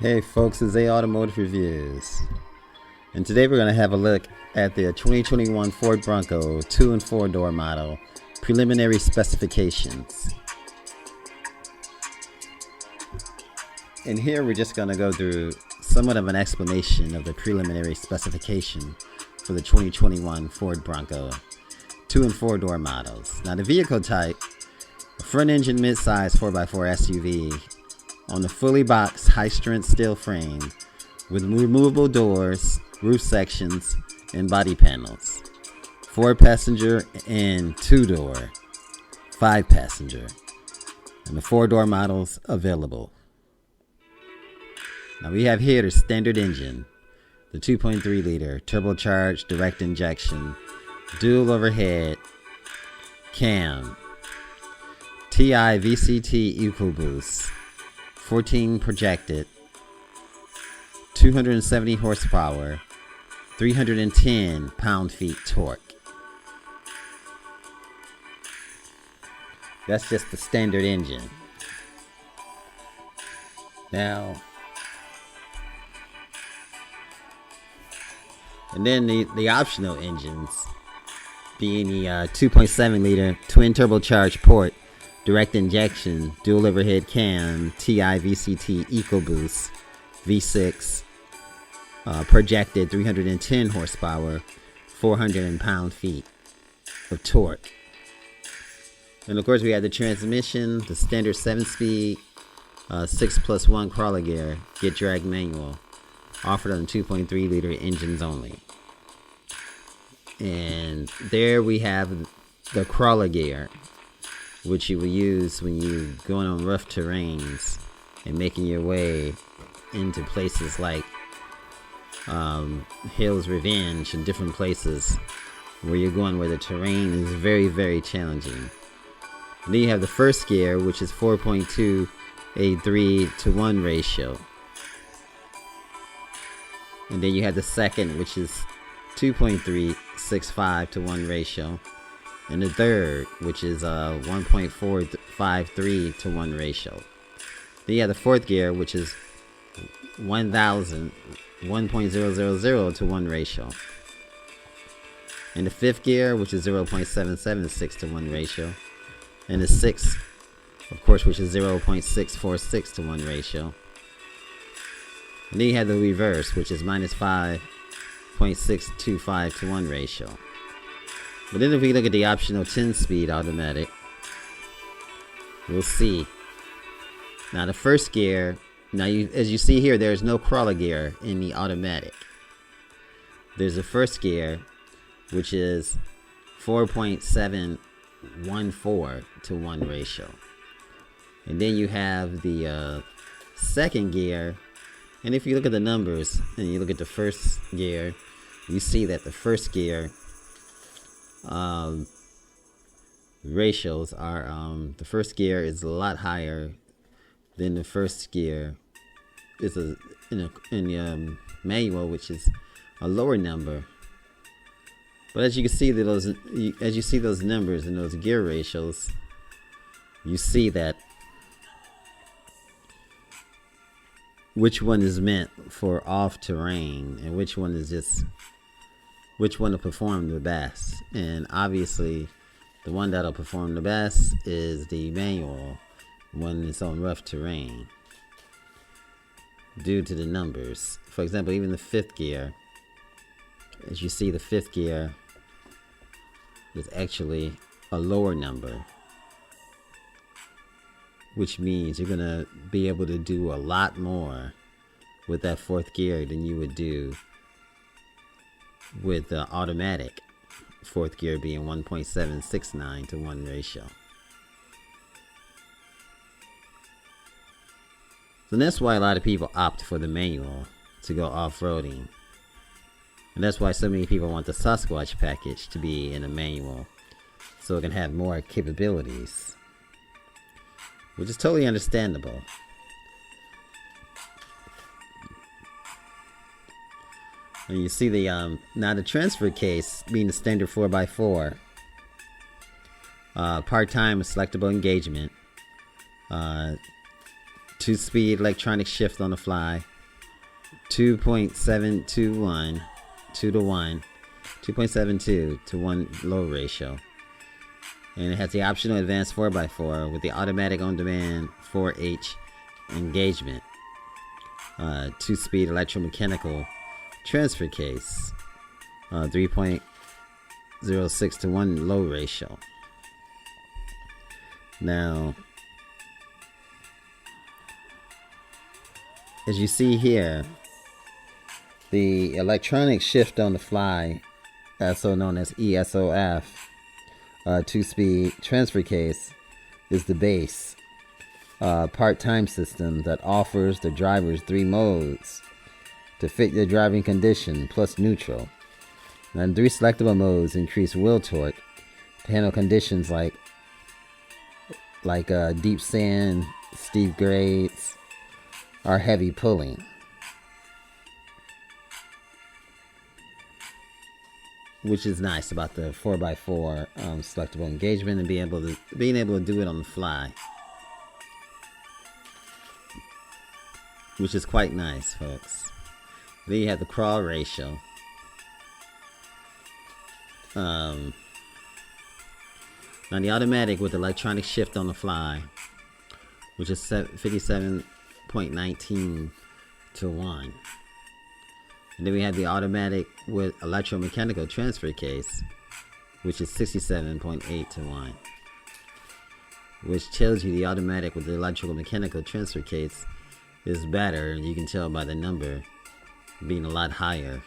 Hey folks, it's A Automotive Reviews, and today we're going to have a look at the 2021 Ford Bronco 2 and 4 door model preliminary specifications. And here we're just going to go through somewhat of an explanation of the preliminary specification for the 2021 Ford Bronco 2 and 4 door models. Now the vehicle type, a front engine midsize 4x4 SUV on a fully boxed high-strength steel frame with removable doors, roof sections, and body panels. 4-passenger and 2-door, 5-passenger, and the 4-door models available. Now we have here the standard engine, the 2.3-liter turbocharged direct injection, dual overhead cam, TI VCT EcoBoost, 14 projected, 270 horsepower, 310 pound-feet torque. That's just the standard engine. Now, and then the optional engines being the 2.7-liter twin turbocharged port direct injection, dual overhead cam, TI VCT EcoBoost V6, projected 310 horsepower, 400 pound-feet of torque. And of course we have the transmission, the standard 7-speed, 6+1 crawler gear, get drag manual, offered on 2.3-liter engines only. And there we have the crawler gear, which you will use when you're going on rough terrains and making your way into places like Hill's Revenge and different places where you're going where the terrain is very, very challenging. And then you have the first gear, which is 4.2 a 3-to-1 ratio. And then you have the second, which is 2.365 to 1 ratio. And the third, which is 1.453 to 1 ratio. Then you have the fourth gear, which is 1.000 to 1 ratio. And the fifth gear, which is 0.776 to 1 ratio. And the sixth, of course, which is 0.646 to 1 ratio. And then you have the reverse, which is minus 5.625 to 1 ratio. But then if we look at the optional 10-speed automatic, we'll see. Now the first gear, as you see here, there's no crawler gear in the automatic. There's the first gear, which is 4.714 to 1 ratio. And then you have the second gear, and if you look at the numbers and you look at the first gear, you see that the first gear ratios are the first gear is a lot higher than the first gear is in the manual, which is a lower number. But as you can see those numbers and those gear ratios, you see that which one is meant for off terrain and which one will perform the best. And obviously the one that'll perform the best is the manual when it's on rough terrain, due to the numbers. For example, even the fifth gear, as you see, the fifth gear is actually a lower number, which means you're gonna be able to do a lot more with that fourth gear than you would do with the automatic fourth gear being 1.769 to 1 ratio. So that's why a lot of people opt for the manual to go off-roading. And that's why so many people want the Sasquatch package to be in a manual, so it can have more capabilities, which is totally understandable. And you see the now the transfer case being the standard 4x4, part-time with selectable engagement, 2-speed electronic shift on the fly, 2.721 2 to 1, 2.72 to 1 low ratio. And it has the optional advanced 4x4 with the automatic on-demand 4H engagement, 2-speed electromechanical transfer case, 3.06 to 1 low ratio. Now, as you see here, the electronic shift on the fly, also known as ESOF, 2-speed transfer case, is the base part-time system that offers the drivers 3 modes to fit their driving condition plus neutral. And 3 selectable modes increase wheel torque to handle conditions like deep sand, steep grades, or heavy pulling. Which is nice about the 4x4 selectable engagement and being able to do it on the fly, which is quite nice, folks. Then you have the crawl ratio. Now the automatic with electronic shift on the fly, which is 57.19 to 1. And then we have the automatic with electromechanical transfer case, which is 67.8 to 1. Which tells you the automatic with the electrical mechanical transfer case is better. You can tell by the number being a lot higher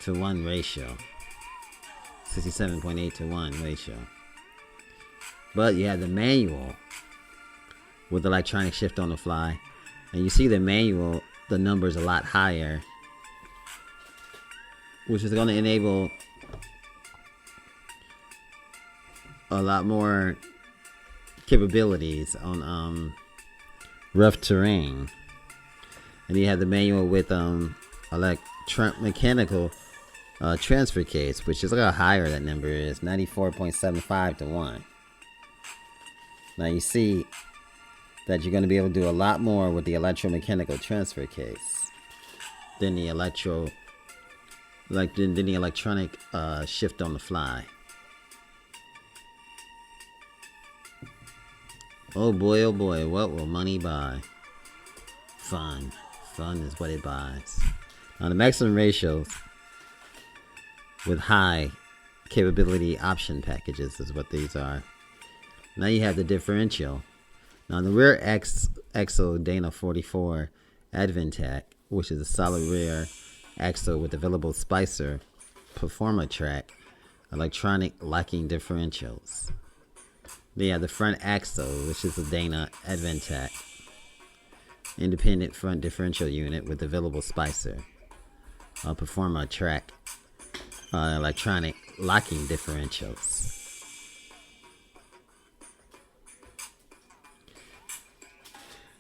to 1 ratio. 67.8 to 1 ratio. But you have the manual with electronic shift on the fly. And you see the manual, the number's a lot higher, which is going to enable a lot more capabilities on rough terrain. And you have the manual with electromechanical transfer case, which is a little higher. That number is 94.75 to 1. Now you see that you're going to be able to do a lot more with the electromechanical transfer case than the electronic shift on the fly. Oh boy, what will money buy? Fun. Fun is what it buys. Now the maximum ratios with high capability option packages is what these are. Now you have the differential. Now the rear axle Dana 44 Adventech, which is a solid rear axle with available Spicer Performa track electronic locking differentials. Then you have the front axle, which is a Dana Adventech independent front differential unit with available Spicer Performa track electronic locking differentials.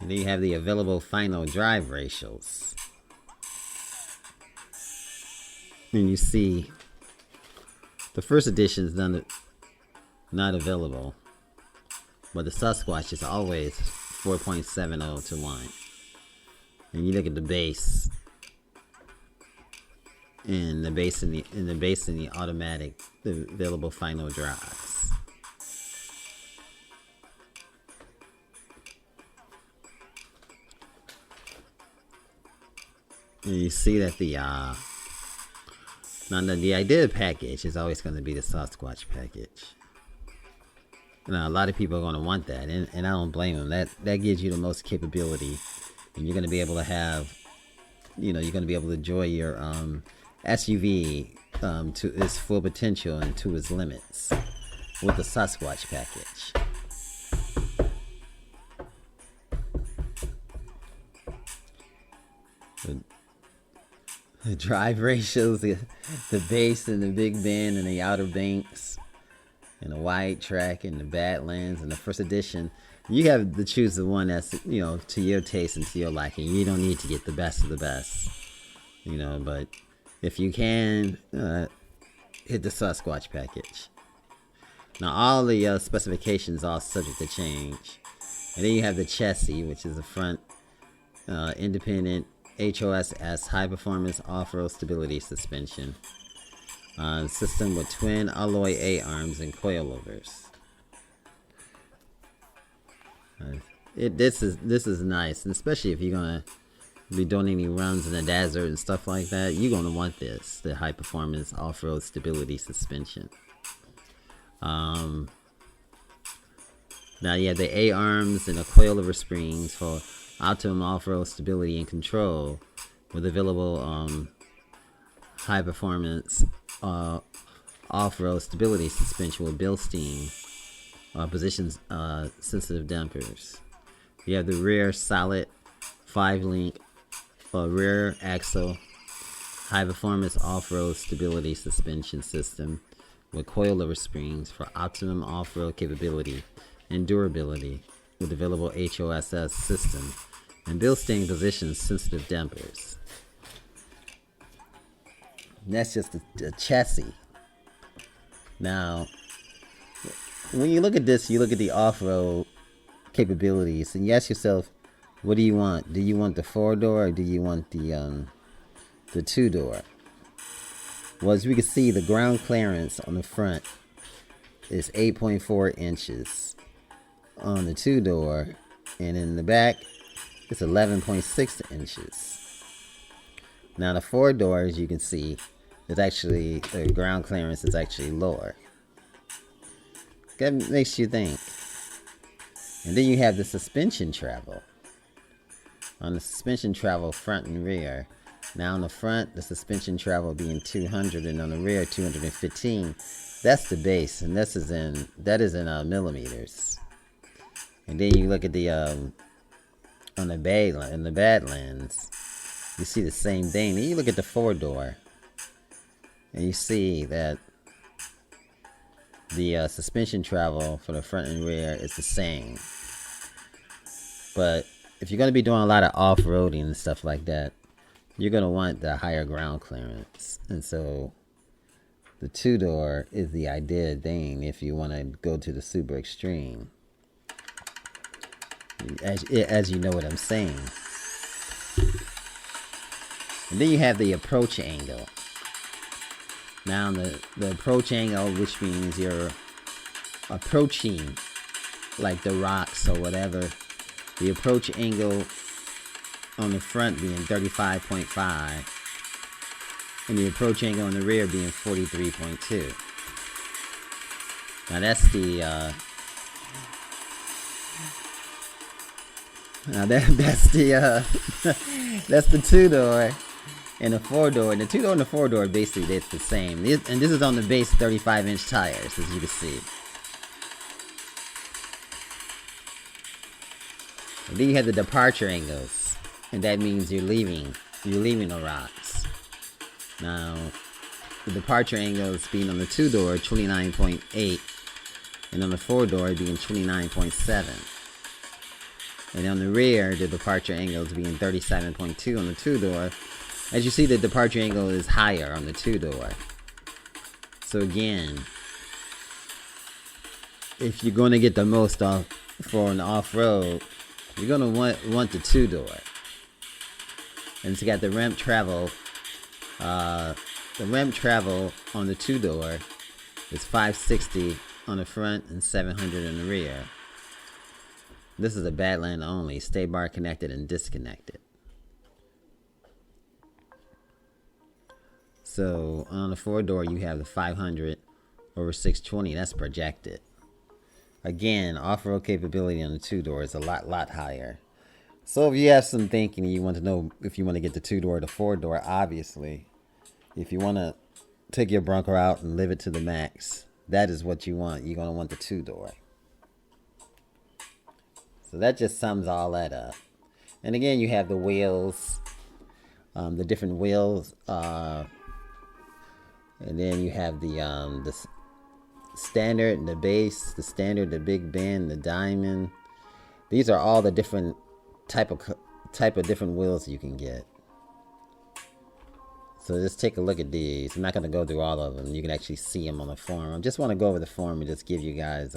And then you have the available final drive ratios. And you see the first edition is not available, but the Sasquatch is always 4.70 to 1. And you look at the base, and the base and the automatic, the available final drives. And you see that the idea package is always going to be the Sasquatch package. Now a lot of people are going to want that, and I don't blame them. That gives you the most capability, and you're going to be able to have, you're going to be able to enjoy your SUV to its full potential and to its limits with the Sasquatch package. The drive ratios, the base and the big bend and the outer banks, and the wide track and the Badlands and the first edition. You have to choose the one that's, to your taste and to your liking. You don't need to get the best of the best, but if you can, hit the Sasquatch package. Now all the specifications are subject to change. And then you have the chassis, which is the front independent HOSS, High Performance Off-Road Stability Suspension. System with twin alloy A-arms and coilovers. This is nice, and especially if you're gonna be doing any runs in the desert and stuff like that, you're gonna want this, the High Performance Off-Road Stability Suspension. Now you have the A-arms and the coilover springs for optimum off-road stability and control, with available high performance off-road stability suspension with Bilstein position sensitive dampers. You have the rear solid 5-link rear axle high performance off-road stability suspension system with coilover springs for optimum off-road capability and durability with available HOSS system and Bilstein position sensitive dampers. And that's just the chassis. Now, when you look at this, you look at the off-road capabilities, and you ask yourself, what do you want? Do you want the 4-door or do you want the 2-door? Well, as we can see, the ground clearance on the front is 8.4 inches on the 2-door, and in the back, it's 11.6 inches. Now, the 4-door, as you can see, is actually, the ground clearance is actually lower. That makes you think. And then you have the suspension travel. On the suspension travel front and rear. Now on the front, the suspension travel being 200, and on the rear 215. That's the base, and that is in millimeters. And then you look at the on the Badlands, you see the same thing. Then you look at the 4-door, and you see that the suspension travel for the front and rear is the same. But if you're going to be doing a lot of off-roading and stuff like that, you're going to want the higher ground clearance. And so the 2-door is the ideal thing if you want to go to the super extreme. As you know what I'm saying. And then you have the approach angle. Now the approach angle, which means you're approaching like the rocks or whatever, the approach angle on the front being 35.5 and the approach angle on the rear being 43.2. Now that's the that's the 2-door. And the 4-door, the 2-door and the 4-door, basically it's the same. And this is on the base 35-inch tires, as you can see. And then you have the departure angles, and that means you're leaving the rocks. Now, the departure angles being on the 2-door 29.8, and on the 4-door being 29.7. And on the rear, the departure angles being 37.2 on the 2-door. As you see, the departure angle is higher on the 2-door. So again, if you're going to get the most off for an off-road, you're going to want the 2-door. And it's got the ramp travel. The ramp travel on the 2-door is 560 on the front and 700 in the rear. This is a Badland only, stay bar connected and disconnected. So on the 4-door, you have the 500 over 620. That's projected. Again, off-road capability on the 2-door is a lot higher. So if you have some thinking and you want to know if you want to get the 2-door or the 4-door, obviously, if you want to take your Bronco out and live it to the max, that is what you want. You're going to want the 2-door. So that just sums all that up. And again, you have the wheels, the different wheels. And then you have the standard and the base, the standard, the big bend, the diamond. These are all the different type of different wheels you can get. So just take a look at these. I'm not going to go through all of them. You can actually see them on the forum. I just want to go over the forum and just give you guys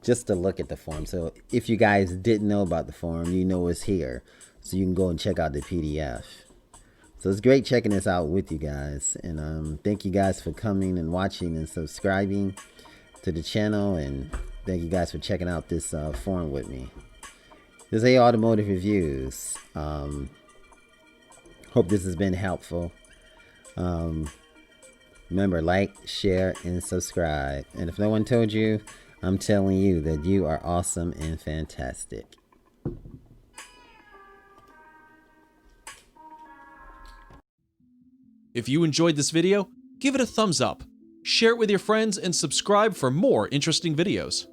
just a look at the forum. So if you guys didn't know about the forum, you know it's here. so you can go and check out the PDF. So it's great checking this out with you guys, and thank you guys for coming and watching and subscribing to the channel, and thank you guys for checking out this forum with me. This is Automotive Reviews. Hope this has been helpful. Remember, like, share, and subscribe. And if no one told you, I'm telling you that you are awesome and fantastic. If you enjoyed this video, give it a thumbs up, share it with your friends, and subscribe for more interesting videos.